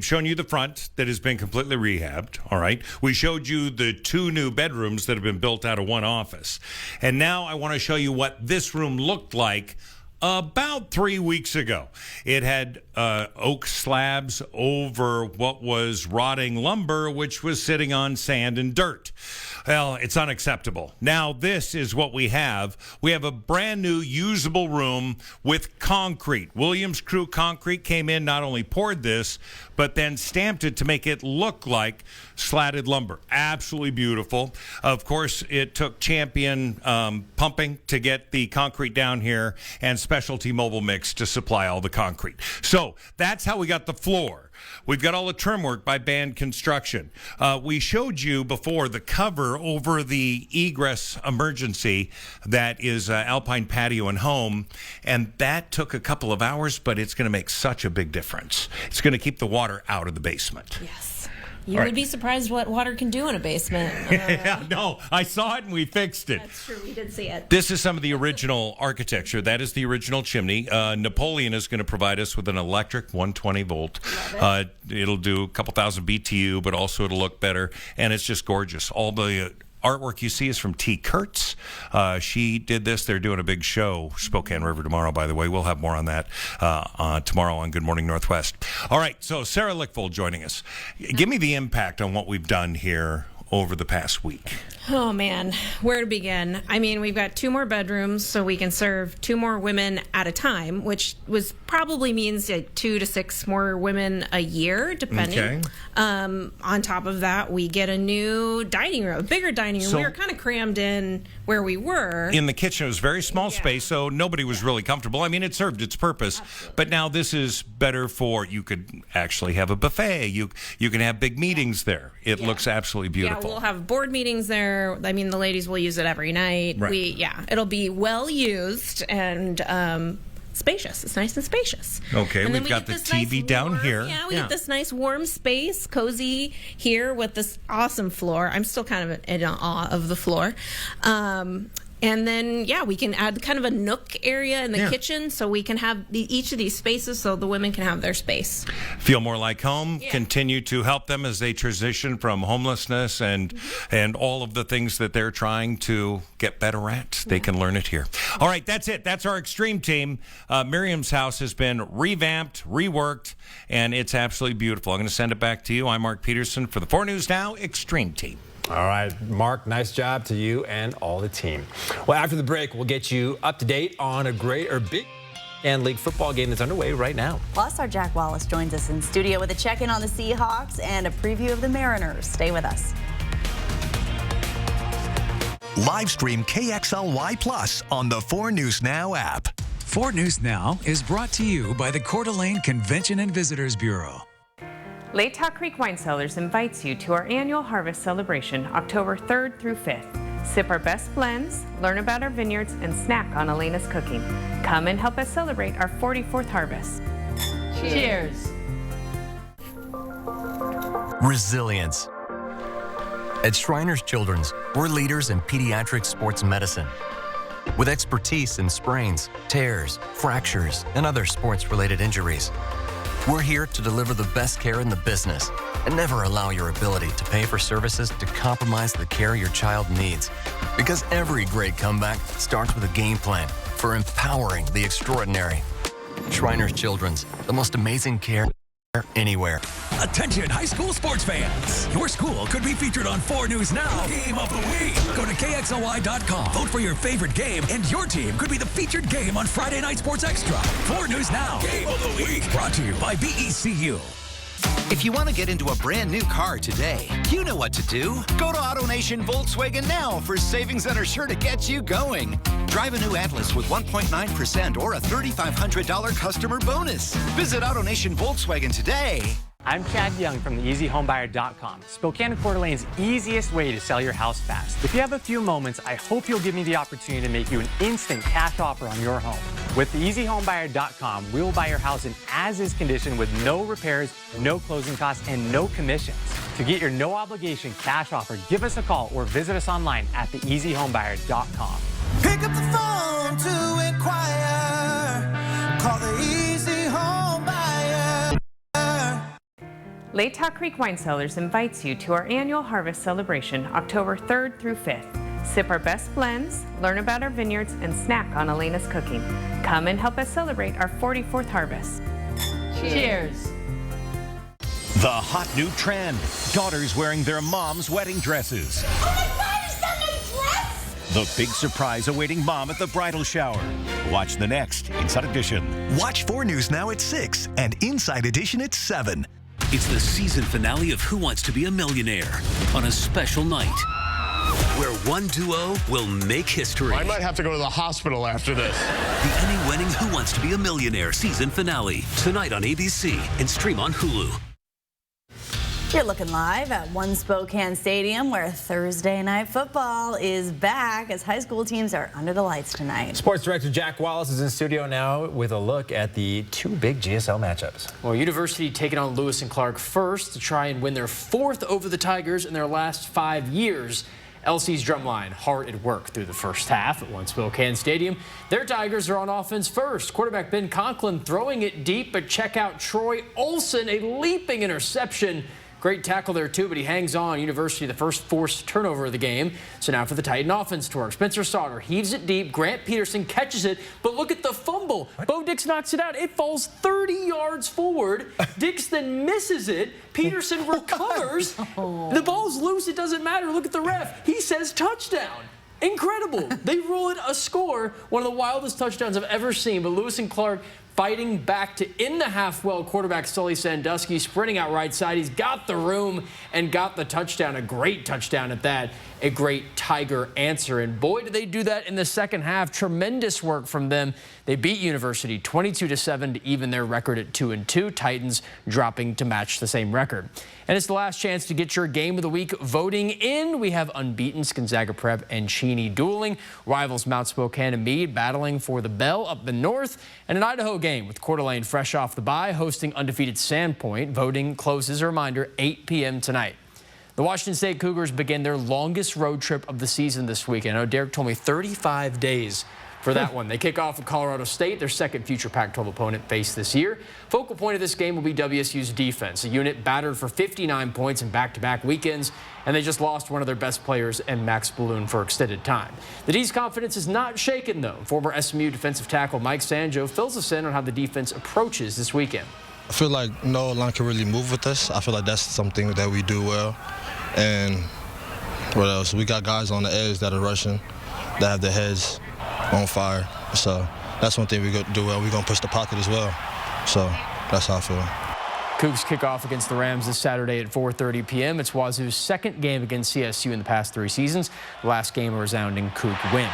shown you the front that has been completely rehabbed, all right? We showed you the 2 new bedrooms that have been built out of 1 office. And now I want to show you what this room looked like about 3 weeks ago. It had oak slabs over what was rotting lumber, which was sitting on sand and dirt. Well, it's unacceptable. Now, this is what we have. We have a brand new usable room with concrete. Williams Crew Concrete came in, not only poured this, but then stamped it to make it look like slatted lumber. Absolutely beautiful. Of course, it took Champion pumping to get the concrete down here and Specialty Mobile Mix to supply all the concrete. So that's how we got the floor. We've got all the trim work by Band Construction. We showed you before the cover over the egress emergency that is Alpine Patio and Home, and that took a couple of hours, but it's going to make such a big difference. It's going to keep the water out of the basement. Yes. You would be surprised what water can do in a basement. Yeah, no, I saw it and we fixed it. That's true, we did see it. This is some of the original architecture. That is the original chimney. Napoleon is going to provide us with an electric 120 volt. It'll do a couple thousand BTU, but also it'll look better. And it's just gorgeous. All the artwork you see is from T. Kurtz. She did this. They're doing a big show, Spokane River, tomorrow, by the way. We'll have more on that tomorrow on Good Morning Northwest. All right, so Sarah Lickfold joining us. Give me the impact on what we've done here over the past week. Oh, man. Where to begin? I mean, we've got 2 more bedrooms, so we can serve 2 more women at a time, which probably means 2 to 6 more women a year, depending. Okay. On top of that, we get a new dining room, a bigger dining room. So, we were kind of crammed in where we were. In the kitchen, it was very small space, so nobody was really comfortable. I mean, it served its purpose. Absolutely. But now this is better for, you could actually have a buffet. You can have big meetings there. It looks absolutely beautiful. Yeah, we'll have board meetings there. I mean, the ladies will use it every night. Right. It'll be well used and spacious. It's nice and spacious. Okay, and we've got the TV down here. Yeah, we get this nice warm space, cozy here with this awesome floor. I'm still kind of in awe of the floor. And then, we can add kind of a nook area in the kitchen so we can have each of these spaces so the women can have their space. Feel more like home. Yeah. Continue to help them as they transition from homelessness and all of the things that they're trying to get better at. They can learn it here. All right, that's it. That's our extreme team. Miriam's house has been revamped, reworked, and it's absolutely beautiful. I'm going to send it back to you. I'm Mark Peterson for the 4 News Now Extreme Team. All right, Mark, nice job to you and all the team. Well, after the break, we'll get you up to date on a big and league football game that's underway right now. Plus, our Jack Wallace joins us in studio with a check-in on the Seahawks and a preview of the Mariners. Stay with us. Live stream KXLY Plus on the 4 News Now app. 4 News Now is brought to you by the Coeur d'Alene Convention and Visitors Bureau. Latah Creek Wine Cellars invites you to our annual harvest celebration, October 3rd through 5th. Sip our best blends, learn about our vineyards, and snack on Elena's cooking. Come and help us celebrate our 44th harvest. Cheers! Resilience. At Shriners Children's, we're leaders in pediatric sports medicine. With expertise in sprains, tears, fractures, and other sports-related injuries. We're here to deliver the best care in the business and never allow your ability to pay for services to compromise the care your child needs. Because every great comeback starts with a game plan for empowering the extraordinary. Shriners Children's, the most amazing care anywhere. Attention high school sports fans. Your school could be featured on 4 News Now Game of the Week. Go to KXLY.com, vote for your favorite game, and your team could be the featured game on Friday Night Sports Extra. 4 News Now Game of the Week. Brought to you by BECU. If you want to get into a brand new car today, you know what to do. Go to AutoNation Volkswagen now for savings that are sure to get you going. Drive a new Atlas with 1.9% or a $3,500 customer bonus. Visit AutoNation Volkswagen today. I'm Chad Young from theeasyhomebuyer.com, Spokane and Coeur d'Alene's easiest way to sell your house fast. If you have a few moments, I hope you'll give me the opportunity to make you an instant cash offer on your home. With theeasyhomebuyer.com, we will buy your house in as-is condition with no repairs, no closing costs, and no commissions. To get your no-obligation cash offer, give us a call or visit us online at theeasyhomebuyer.com. Pick up the phone to inquire. Call the Easy Home Buyer. Latah Creek Wine Cellars invites you to our annual harvest celebration, October 3rd through 5th. Sip our best blends, learn about our vineyards, and snack on Elena's cooking. Come and help us celebrate our 44th harvest. Cheers! The hot new trend. Daughters wearing their mom's wedding dresses. Oh my God, is that my dress? The big surprise awaiting mom at the bridal shower. Watch the next Inside Edition. Watch 4 News Now at 6 and Inside Edition at 7. It's the season finale of Who Wants to Be a Millionaire on a special night where one duo will make history. I might have to go to the hospital after this. The Emmy-winning Who Wants to Be a Millionaire season finale tonight on ABC and stream on Hulu. You're looking live at One Spokane Stadium, where Thursday night football is back as high school teams are under the lights tonight. Sports director Jack Wallace is in studio now with a look at the two big GSL matchups. Well, University taking on Lewis and Clark first to try and win their 4th over the Tigers in their last 5 years. LC's drumline hard at work through the first half at One Spokane Stadium. Their Tigers are on offense first. Quarterback Ben Conklin throwing it deep, but check out Troy Olson, a leaping interception. Great tackle there, too, but he hangs on. University, the first forced turnover of the game. So now for the Titan offense to work. Spencer Sauter heaves it deep. Grant Peterson catches it, but look at the fumble. Bo Dix knocks it out. It falls 30 yards forward. Dix then misses it. Peterson recovers. The ball's loose. It doesn't matter. Look at the ref. He says touchdown. Incredible. They rule it a score. One of the wildest touchdowns I've ever seen. But Lewis and Clark fighting back to in the half-well quarterback Sully Sandusky, sprinting out right side. He's got the room and got the touchdown, a great touchdown at that, a great Tiger answer. And boy, did they do that in the second half. Tremendous work from them. They beat University 22-7 to even their record at 2-2. Titans dropping to match the same record. And it's the last chance to get your game of the week voting in. We have unbeaten Gonzaga Prep and Cheney dueling. Rivals Mount Spokane and Meade battling for the bell up the north. And an Idaho game with Coeur d'Alene fresh off the bye hosting undefeated Sandpoint. Voting closes, a reminder, 8 p.m. tonight. The Washington State Cougars begin their longest road trip of the season this weekend. I know Derek told me 35 days for that one. They kick off with Colorado State, their second future Pac-12 opponent faced this year. Focal point of this game will be WSU's defense, a unit battered for 59 points in back-to-back weekends, and they just lost one of their best players in Max Balloon for extended time. The D's confidence is not shaken, though. Former SMU defensive tackle Mike Sanjo fills us in on how the defense approaches this weekend. I feel like no line can really move with us. I feel like that's something that we do well. And what else? We got guys on the edge that are rushing, that have their heads on fire. So that's one thing we're going to do well. We're going to push the pocket as well. So that's how I feel. Cougs kick off against the Rams this Saturday at 4:30 p.m. It's Wazoo's second game against CSU in the past 3 seasons. The last game a resounding Coug win.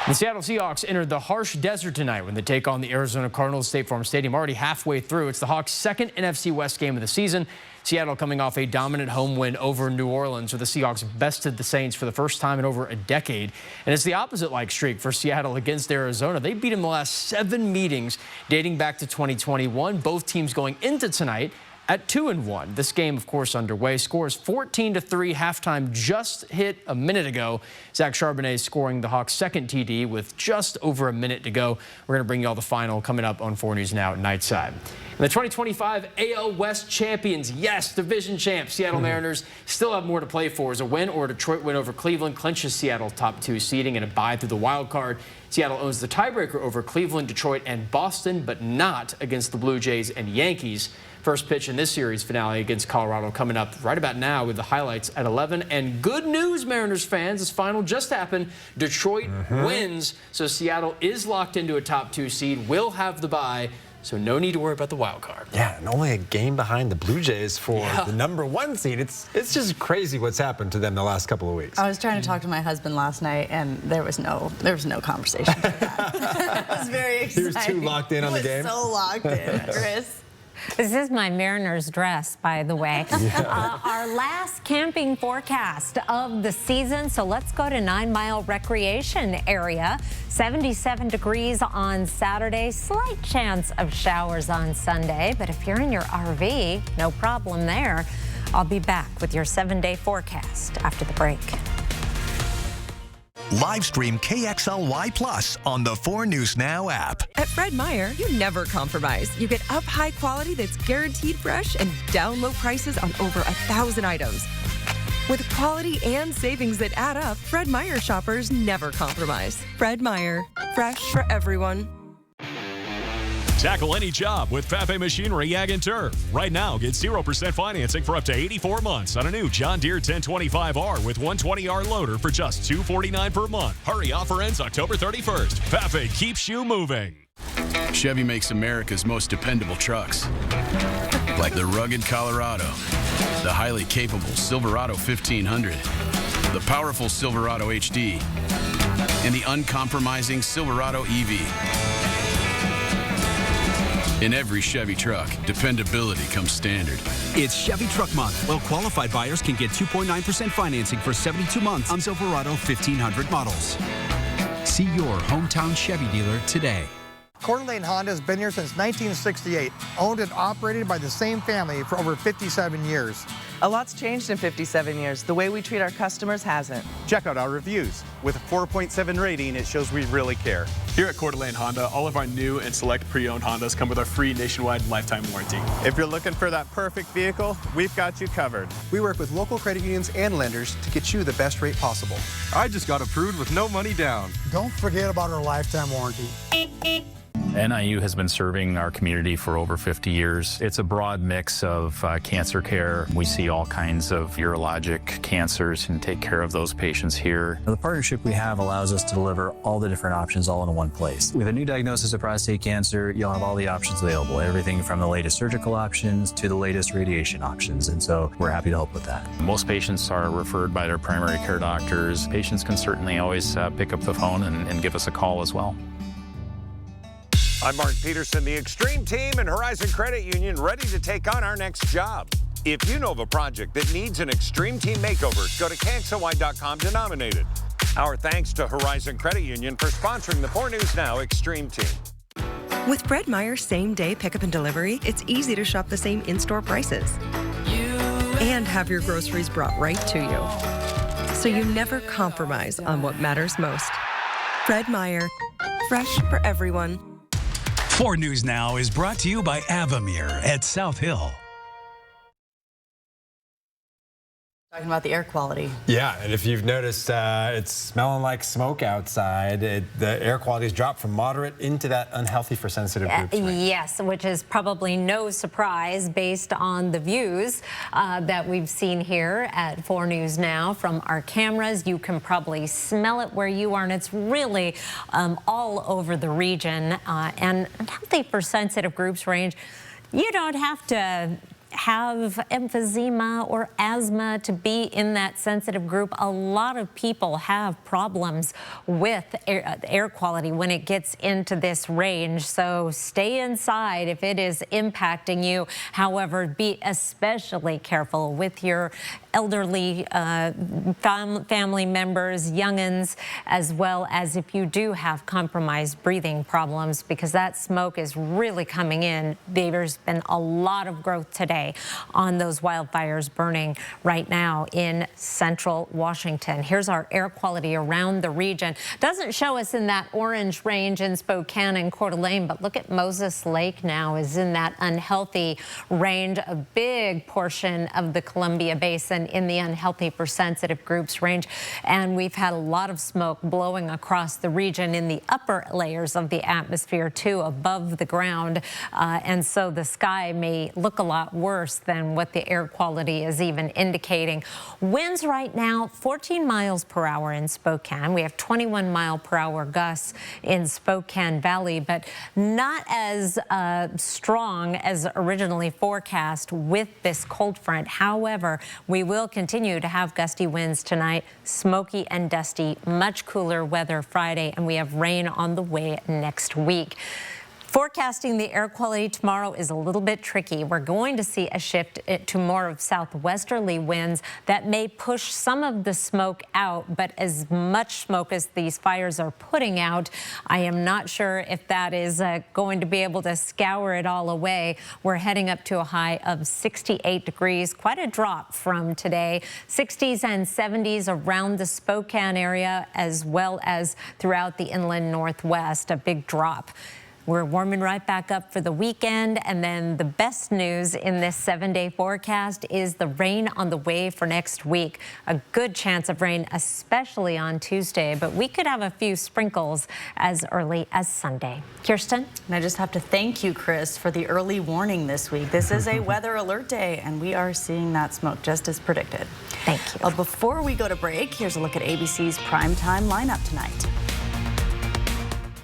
The Seattle Seahawks entered the harsh desert tonight when they take on the Arizona Cardinals. State Farm Stadium already halfway through. It's the Hawks' second NFC West game of the season. Seattle coming off a dominant home win over New Orleans, where the Seahawks bested the Saints for the first time in over a decade. And it's the opposite-like streak for Seattle against Arizona. They beat them the last 7 meetings dating back to 2021. Both teams going into tonight at 2-1. This game, of course, underway. Scores 14-3. Halftime just hit a minute ago. Zach Charbonnet scoring the Hawks' second TD with just over a minute to go. We're going to bring you all the final coming up on 4 News Now at Nightside. And the 2025 AL West champions, yes, division champs, Seattle Mariners, still have more to play for. As a win or a Detroit win over Cleveland clinches Seattle's top 2 seeding and a bye through the wild card. Seattle owns the tiebreaker over Cleveland, Detroit, and Boston, but not against the Blue Jays and Yankees. First pitch in this series finale against Colorado coming up right about now with the highlights at 11. And good news, Mariners fans, this final just happened. Detroit wins, so Seattle is locked into a top 2 seed, will have the bye. So no need to worry about the wild card. Yeah, and only a game behind the Blue Jays for the ¡1 seed. It's just crazy what's happened to them the last couple of weeks. I was trying to talk to my husband last night, and there was no conversation. It was very exciting. He was too locked in on the game. So locked in, Chris. This is my Mariners dress, by the way. Our last camping forecast of the season. So let's go to 9 Mile Recreation Area. 77 degrees on Saturday. Slight chance of showers on Sunday. But if you're in your RV, no problem there. I'll be back with your 7-day forecast after the break. Live stream KXLY Plus on the 4 News Now app. At Fred Meyer, you never compromise. You get up high quality that's guaranteed fresh and down low prices on over 1,000 items. With quality and savings that add up, Fred Meyer shoppers never compromise. Fred Meyer, fresh for everyone. Tackle any job with Fafe Machinery Ag and Turf. Right now, get 0% financing for up to 84 months on a new John Deere 1025R with 120R loader for just $249 per month. Hurry, offer ends October 31st. Fafe keeps you moving. Chevy makes America's most dependable trucks. Like the rugged Colorado, the highly capable Silverado 1500, the powerful Silverado HD, and the uncompromising Silverado EV. In every Chevy truck, dependability comes standard. It's Chevy Truck Month. Well-qualified buyers can get 2.9% financing for 72 months on Silverado 1500 models. See your hometown Chevy dealer today. Coeur d'Alene Honda has been here since 1968, owned and operated by the same family for over 57 years. A lot's changed in 57 years. The way we treat our customers hasn't. Check out our reviews. With a 4.7 rating, it shows we really care. Here at Coeur d'Alene Honda, all of our new and select pre-owned Hondas come with our free nationwide lifetime warranty. If you're looking for that perfect vehicle, we've got you covered. We work with local credit unions and lenders to get you the best rate possible. I just got approved with no money down. Don't forget about our lifetime warranty. NIU has been serving our community for over 50 years. It's a broad mix of cancer care. We see all kinds of urologic cancers and take care of those patients here. The partnership we have allows us to deliver all the different options all in one place. With a new diagnosis of prostate cancer, you'll have all the options available, everything from the latest surgical options to the latest radiation options, and so we're happy to help with that. Most patients are referred by their primary care doctors. Patients can certainly always pick up the phone and give us a call as well. I'm Mark Peterson, the Extreme Team and Horizon Credit Union, ready to take on our next job. If you know of a project that needs an Extreme Team makeover, go to KXLY.com to nominate it. Our thanks to Horizon Credit Union for sponsoring the 4 News Now Extreme Team. With Fred Meyer same-day pickup and delivery, it's easy to shop the same in-store prices and have your groceries brought right to you. So you never compromise on what matters most. Fred Meyer, fresh for everyone. 4 News Now is brought to you by Avamere at South Hill. Talking about the air quality. Yeah, and if you've noticed, it's smelling like smoke outside. The air quality has dropped from moderate into that unhealthy for sensitive groups range. Yes, which is probably no surprise based on the views that we've seen here at 4 News Now from our cameras. You can probably smell it where you are, and it's really all over the region. And unhealthy for sensitive groups range, you don't have to have emphysema or asthma to be in that sensitive group. A lot of people have problems with air quality when it gets into this range. So stay inside if it is impacting you. However, be especially careful with your elderly family members, youngins, as well as if you do have compromised breathing problems, because that smoke is really coming in. There's been a lot of growth today on those wildfires burning right now in central Washington. Here's our air quality around the region. Doesn't show us in that orange range in Spokane and Coeur d'Alene, but look at Moses Lake now is in that unhealthy range. A big portion of the Columbia Basin in the unhealthy for sensitive groups range. And we've had a lot of smoke blowing across the region in the upper layers of the atmosphere too, above the ground. And so the sky may look a lot worse than what the air quality is even indicating. Winds right now 14 miles per hour in Spokane. We have 21 mile per hour gusts in Spokane Valley, but not as strong as originally forecast with this cold front. However, we will continue to have gusty winds tonight, smoky and dusty, much cooler weather Friday, and we have rain on the way next week. Forecasting the air quality tomorrow is a little bit tricky. We're going to see a shift to more of southwesterly winds that may push some of the smoke out, but as much smoke as these fires are putting out, I am not sure if that is going to be able to scour it all away. We're heading up to a high of 68 degrees, quite a drop from today. 60s and 70s around the Spokane area, as well as throughout the inland northwest, a big drop. We're warming right back up for the weekend, and then the best news in this 7-day forecast is the rain on the way for next week. A good chance of rain, especially on Tuesday, but we could have a few sprinkles as early as Sunday. Kirsten? And I just have to thank you, Chris, for the early warning this week. This is a weather alert day, and we are seeing that smoke just as predicted. Thank you. Before we go to break, here's a look at ABC's primetime lineup tonight.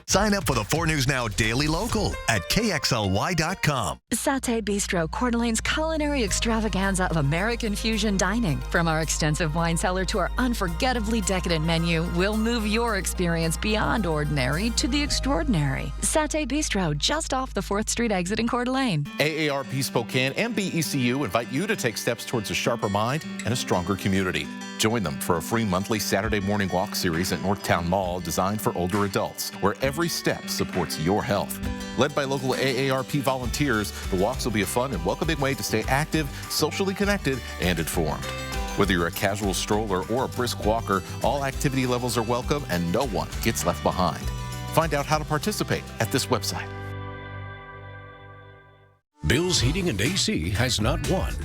Sign up for the 4 News Now Daily Local at KXLY.com. Satay Bistro, Coeur d'Alene's culinary extravaganza of American fusion dining. From our extensive wine cellar to our unforgettably decadent menu, we'll move your experience beyond ordinary to the extraordinary. Satay Bistro, just off the 4th Street exit in Coeur d'Alene. AARP Spokane and BECU invite you to take steps towards a sharper mind and a stronger community. Join them for a free monthly Saturday morning walk series at Northtown Mall designed for older adults, where every step supports your health. Led by local AARP volunteers, the walks will be a fun and welcoming way to stay active, socially connected, and informed. Whether you're a casual stroller or a brisk walker, all activity levels are welcome and no one gets left behind. Find out how to participate at this website. Bill's Heating and AC has not one,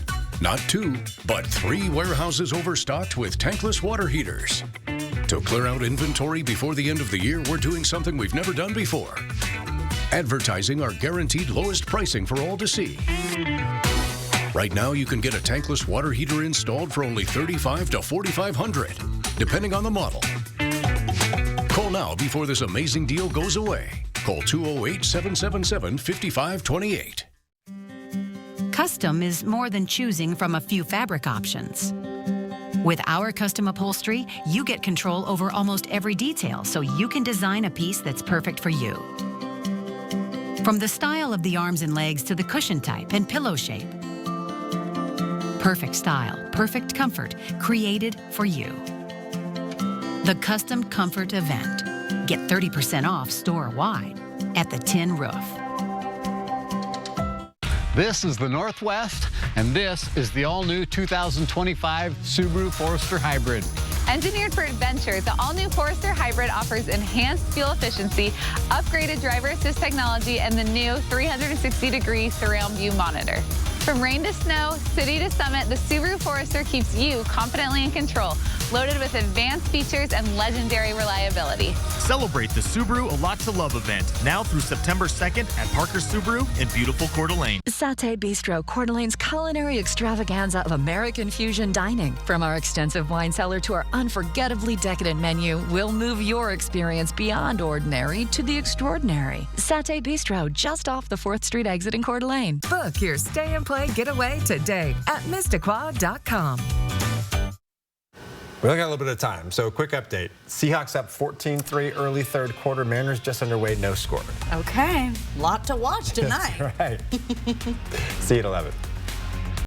not two, but 3 warehouses overstocked with tankless water heaters. To clear out inventory before the end of the year, we're doing something we've never done before. Advertising our guaranteed lowest pricing for all to see. Right now, you can get a tankless water heater installed for only $3,500 to $4,500, depending on the model. Call now before this amazing deal goes away. Call 208-777-5528. Custom is more than choosing from a few fabric options. With our custom upholstery, you get control over almost every detail, so you can design a piece that's perfect for you. From the style of the arms and legs to the cushion type and pillow shape. Perfect style, perfect comfort, created for you. The Custom Comfort Event. Get 30% off store-wide at the Tin Roof. This is the Northwest, and this is the all-new 2025 Subaru Forester Hybrid. Engineered for adventure, the all-new Forester Hybrid offers enhanced fuel efficiency, upgraded driver assist technology, and the new 360-degree surround view monitor. From rain to snow, city to summit, the Subaru Forester keeps you confidently in control, loaded with advanced features and legendary reliability. Celebrate the Subaru A Lot to Love event now through September 2nd at Parker Subaru in beautiful Coeur d'Alene. Satay Bistro, Coeur d'Alene's culinary extravaganza of American fusion dining. From our extensive wine cellar to our unforgettably decadent menu, we'll move your experience beyond ordinary to the extraordinary. Satay Bistro, just off the 4th Street exit in Coeur d'Alene. Book your stay and play getaway today at Mistaqua.com. We only got a little bit of time, so quick update. Seahawks up 14-3 early third quarter. Mariners just underway, no score. Okay, lot to watch tonight. That's right. See you at 11.